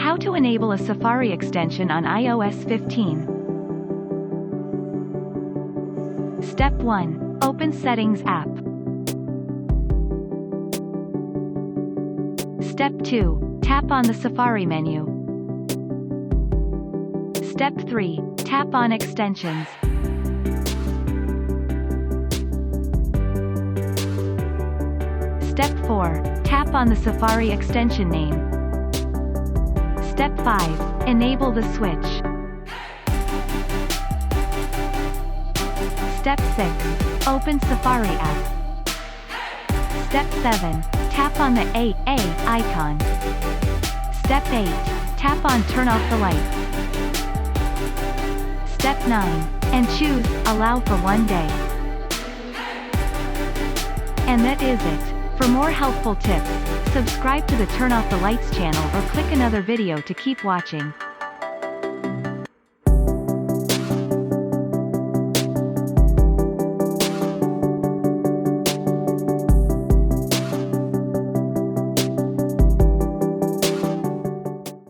How to enable a Safari extension on iOS 15. Step 1. Open Settings app. Step 2. Tap on the Safari menu. Step 3. Tap on Extensions. Step 4. Tap on the Safari extension name. Step 5. Enable the switch. Step 6. Open Safari app. Step 7. Tap on the A icon. Step 8. Tap on Turn off the lights. Step 9. And choose Allow for 1 day. And that is it. For more helpful tips, subscribe to the Turn Off the Lights channel or click another video to keep watching.